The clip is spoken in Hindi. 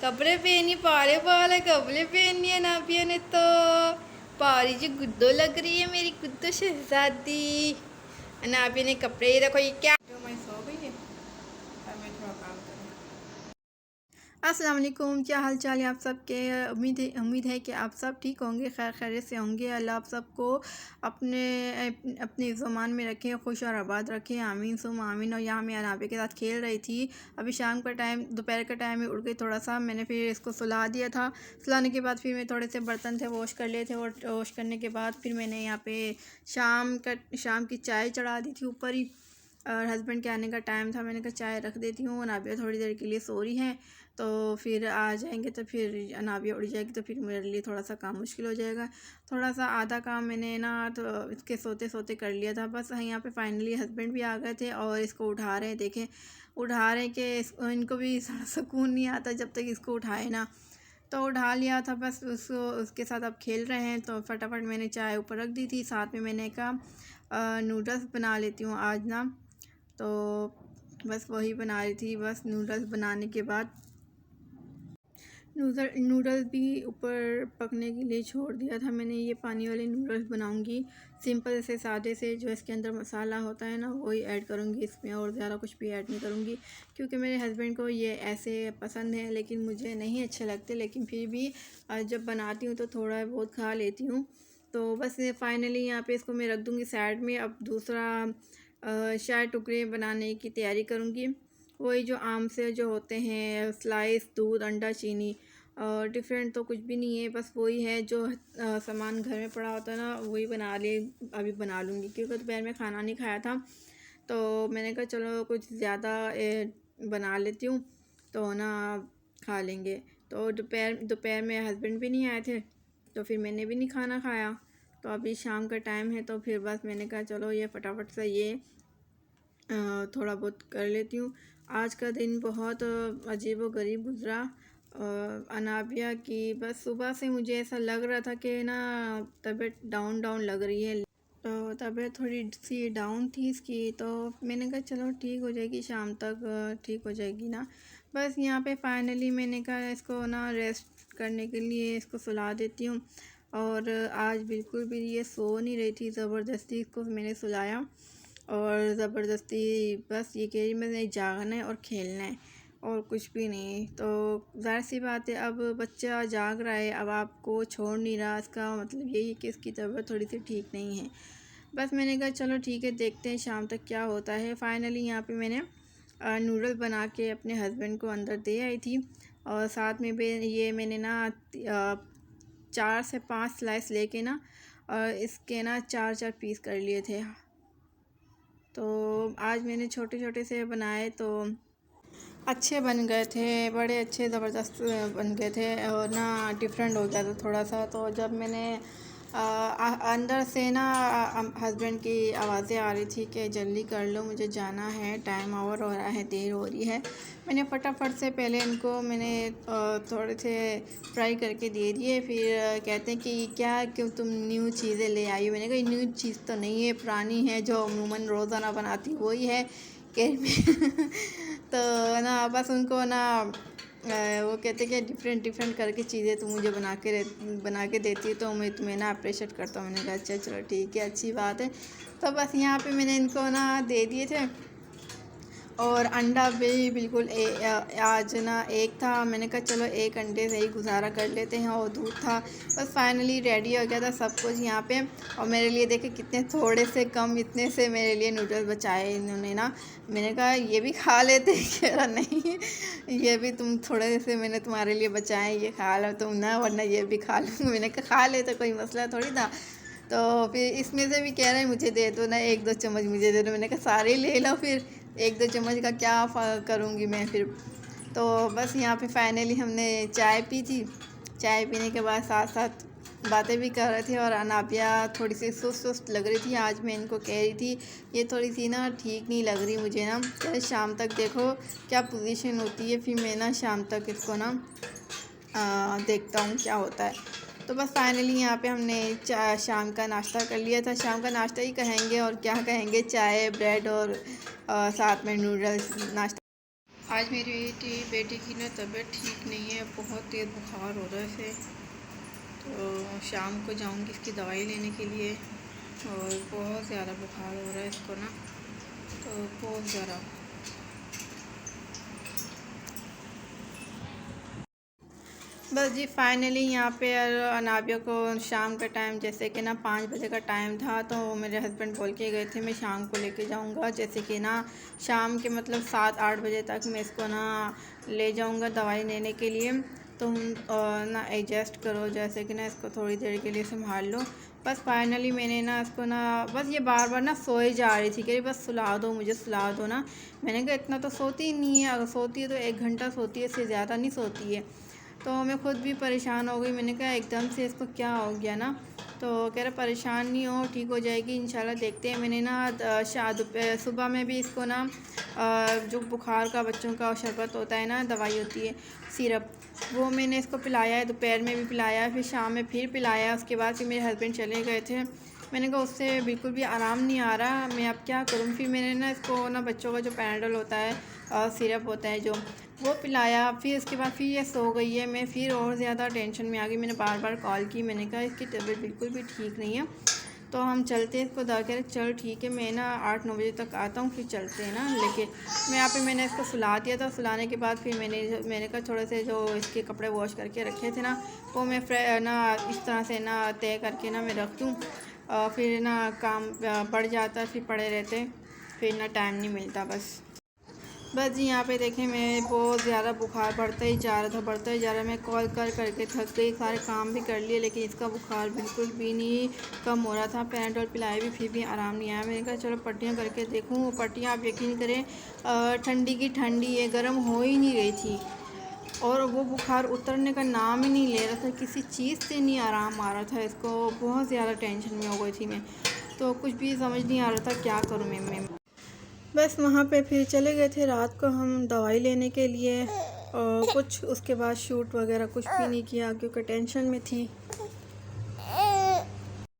कपड़े पहनी पाले पाले कपड़े पहनी है नाबिया ने तो पारी जी गुड्डो लग रही है मेरी गुड्डो शहजादी। नाबिया ने कपड़े देखो ये क्या मैं सो गई है और मैं थोड़ा काम करूँ। अस्सलाम वालेकुम, क्या हाल चाल है आप सबके। उम्मीद है कि आप सब ठीक होंगे, खैर खैरियत से होंगे। अल्लाह आप सबको अपने अपने ज़मान में रखें, खुश और आबाद रखें, आमीन सुम आमीन। और यहाँ मैं अनाबे के साथ खेल रही थी। अभी शाम का टाइम, दोपहर का टाइम में उठ गई थोड़ा सा। मैंने फिर इसको सुला दिया था। सुलाने के बाद फिर मैं थोड़े से बर्तन थे वॉश कर लिए थे, और वॉश करने के बाद फिर मैंने यहाँ पे शाम की चाय चढ़ा दी थी ऊपर ही। और हस्बैंड के आने का टाइम था, मैंने कहा चाय रख देती हूँ। नाबिया थोड़ी देर के लिए सो रही हैं, तो फिर आ जाएंगे तो फिर नाबिया उड़ जाएगी तो फिर मेरे लिए थोड़ा सा काम मुश्किल हो जाएगा। थोड़ा सा आधा काम मैंने ना तो इसके सोते सोते कर लिया था। बस यहाँ पे फाइनली हस्बैंड भी आ गए थे और इसको उठा रहे हैं। देखें उठा रहे हैं कि इनको भी थोड़ा सुकून नहीं आता जब तक इसको उठाए ना, तो उठा लिया था। बस उसके साथ अब खेल रहे हैं। तो फटाफट मैंने चाय ऊपर रख दी थी, साथ में मैंने कहा नूडल्स बना लेती हूँ आज ना। तो बस वही बना रही थी। बस नूडल्स बनाने के बाद नूडल्स भी ऊपर पकने के लिए छोड़ दिया था मैंने। ये पानी वाले नूडल्स बनाऊंगी, सिंपल से सादे से। जो इसके अंदर मसाला होता है ना वही ऐड करूंगी इसमें, और ज़्यादा कुछ भी ऐड नहीं करूंगी, क्योंकि मेरे हस्बैंड को ये ऐसे पसंद है लेकिन मुझे नहीं अच्छे लगते। लेकिन फिर भी जब बनाती हूँ तो थोड़ा बहुत खा लेती हूँ। तो बस फाइनली यहाँ पे इसको मैं रख दूँगी साइड में। अब दूसरा शायद टुकड़े बनाने की तैयारी करूँगी। वही जो आम से जो होते हैं स्लाइस, दूध, अंडा, चीनी, डिफरेंट तो कुछ भी नहीं है। बस वही है जो सामान घर में पड़ा होता है ना, वही अभी बना लूँगी, क्योंकि दोपहर में खाना नहीं खाया था। तो मैंने कहा चलो कुछ ज़्यादा बना लेती हूँ तो ना खा लेंगे। तो दोपहर में हस्बैंड भी नहीं आए थे, तो फिर मैंने भी नहीं खाना खाया। तो अभी शाम का टाइम है, तो फिर बस मैंने कहा चलो ये फटाफट से ये थोड़ा बहुत कर लेती हूँ। आज का दिन बहुत अजीब व गरीब गुज़रा। अनाबिया की बस सुबह से मुझे ऐसा लग रहा था कि ना तबीयत डाउन डाउन लग रही है। तो तबीयत थोड़ी सी डाउन थी इसकी। तो मैंने कहा चलो ठीक हो जाएगी, शाम तक ठीक हो जाएगी ना। बस यहाँ पे फाइनली मैंने कहा इसको ना रेस्ट करने के लिए इसको सुला देती हूँ। और आज बिल्कुल भी ये सो नहीं रही थी, ज़बरदस्ती इसको मैंने सुलाया। और ज़बरदस्ती बस ये कह रही मैंने जागना है और खेलना है और कुछ भी नहीं। तो ज़ाहिर सी बात है, अब बच्चा जाग रहा है, अब आपको छोड़ नहीं रहा, इसका मतलब यही है कि इसकी तबीयत थोड़ी सी ठीक नहीं है। बस मैंने कहा चलो ठीक है, देखते हैं शाम तक क्या होता है। फाइनली यहाँ पे मैंने नूडल्स बना के अपने हस्बैंड को अंदर दे आई थी। और साथ में भी ये मैंने ना 4 से 5 स्लाइस लेके ना और इसके ना 4-4 पीस कर लिए थे। तो आज मैंने छोटे छोटे से बनाए तो अच्छे बन गए थे, बड़े अच्छे ज़बरदस्त बन गए थे। और ना डिफरेंट हो गया था थोड़ा सा। तो जब मैंने अंदर से ना हस्बैंड की आवाज़ें आ रही थी कि जल्दी कर लो मुझे जाना है, टाइम ओवर हो रहा है, देर हो रही है। मैंने फटाफट से पहले इनको मैंने थोड़े से फ्राई करके दे दिए। फिर कहते हैं कि क्या क्यों तुम न्यू चीज़ें ले आई हो। मैंने कहा न्यू चीज़ तो नहीं है, पुरानी है जो अमूमन रोज़ाना बनाती वही है कि तो ना बस उनको ना वो कहते कि डिफरेंट डिफरेंट करके चीज़ें तुम मुझे बना के देती है तो मैं तुम्हें ना अप्रिशिएट करता हूँ। मैंने कहा अच्छा चलो ठीक है, अच्छी बात है। तो बस यहाँ पे मैंने इनको ना दे दिए थे। और अंडा भी बिल्कुल आज ना एक था, मैंने कहा चलो एक अंडे से ही गुजारा कर लेते हैं। और दूध था। बस फाइनली रेडी हो गया था सब कुछ यहाँ पे। और मेरे लिए देखे कितने थोड़े से कम, इतने से मेरे लिए नूडल्स बचाए इन्होंने ना। मैंने कहा ये भी खा लेते, कह रहा नहीं ये भी तुम थोड़े से मैंने तुम्हारे लिए बचाए, ये खा लो तुम ना, वरना ये भी खा लूँगी। मैंने कहा खा ले तो कोई मसला थोड़ी था। तो फिर इसमें से भी कह रहे हैं मुझे दे दो ना, 1-2 चम्मच मुझे दे दो। मैंने कहा सारे ले लो, फिर 1-2 चम्मच का क्या करूँगी मैं फिर। तो बस यहाँ पे फाइनली हमने चाय पी थी। चाय पीने के बाद साथ साथ बातें भी कर रहे थे। और अनाबिया थोड़ी सी सुस्त सुस्त लग रही थी। आज मैं इनको कह रही थी ये थोड़ी सी ना ठीक नहीं लग रही मुझे ना, शाम तक देखो क्या पोजीशन होती है, फिर मैं ना शाम तक इसको ना देखता हूँ क्या होता है। तो बस फाइनली यहाँ पे हमने शाम का नाश्ता कर लिया था। शाम का नाश्ता ही कहेंगे और क्या कहेंगे, चाय, ब्रेड और साथ में नूडल्स नाश्ता। आज मेरी बेटी की ना तबीयत ठीक नहीं है, बहुत तेज़ बुखार हो रहा है इसे। तो शाम को जाऊंगी इसकी दवाई लेने के लिए, और बहुत ज़्यादा बुखार हो रहा है इसको ना, तो बहुत ज़्यादा। बस जी फाइनली यहाँ पे अनाबिया को शाम का टाइम, जैसे कि ना 5 बजे का टाइम था, तो मेरे हस्बैंड बोल के गए थे मैं शाम को लेके जाऊँगा, जैसे कि ना शाम के मतलब 7-8 बजे तक मैं इसको ना ले जाऊँगा दवाई लेने के लिए। तुम ना एडजस्ट करो, जैसे कि ना इसको थोड़ी देर के लिए संभाल लो। बस फाइनली मैंने ना इसको ना बस ये बार बार ना सोए जा रही थी कि बस सुला दो, मुझे सुला दो ना। मैंने कहा इतना तो सोती ही नहीं है, अगर सोती है तो 1 घंटा सोती है, इससे ज़्यादा नहीं सोती है। तो मैं ख़ुद भी परेशान हो गई, मैंने कहा एकदम से इसको क्या हो गया ना। तो कह रहा परेशान नहीं हो, ठीक हो जाएगी इंशाल्लाह, देखते हैं। मैंने ना सुबह में भी इसको ना जो बुखार का बच्चों का शरबत होता है ना, दवाई होती है सिरप, वो मैंने इसको पिलाया है, दोपहर में भी पिलाया, फिर शाम में फिर पिलाया। उसके बाद फिर मेरे हस्बैंड चले गए थे, मैंने कहा उससे बिल्कुल भी आराम नहीं आ रहा, मैं अब क्या करूँ। फिर मैंने ना इसको ना बच्चों का जो पैराडोल होता है सिरप होता है जो, वो पिलाया। फिर उसके बाद फिर ये सो गई है। मैं फिर और ज़्यादा टेंशन में आ गई, मैंने बार बार कॉल की, मैंने कहा इसकी तबीयत बिल्कुल भी ठीक नहीं है, तो हम चलते हैं इसको दवा के। चल ठीक है, मैं ना 8-9 बजे तक आता हूँ, फिर चलते हैं ना लेके। मैं यहाँ पे मैंने इसको सुला दिया था, सुलाने के बाद फिर मैंने कहा थोड़े से जो इसके कपड़े वॉश करके रखे थे ना, वो मैं ना इस तरह से ना तय करके ना मैं रख दूँ, फिर ना काम बढ़ जाता, फिर पड़े रहते, फिर ना टाइम नहीं मिलता। बस जी यहाँ पे देखें, मैं बहुत ज़्यादा बुखार बढ़ता ही जा रहा था। मैं कॉल करके थक गई, सारे काम भी कर लिए, लेकिन इसका बुखार बिल्कुल भी नहीं कम हो रहा था। पैराडोल पिलाए भी, फिर भी आराम नहीं आया। मैंने कहा चलो पट्टियाँ करके देखूँ। वो पट्टियाँ आप यकीन करें ठंडी की ठंडी है, गर्म हो ही नहीं रही थी, और वो बुखार उतरने का नाम ही नहीं ले रहा था, किसी चीज़ से नहीं आराम आ रहा था इसको। बहुत ज़्यादा टेंशन में हो गई थी मैं, तो कुछ भी समझ नहीं आ रहा था क्या करूँ मैं। बस वहाँ पे फिर चले गए थे रात को हम दवाई लेने के लिए, और कुछ उसके बाद शूट वगैरह कुछ भी नहीं किया क्योंकि टेंशन में थी।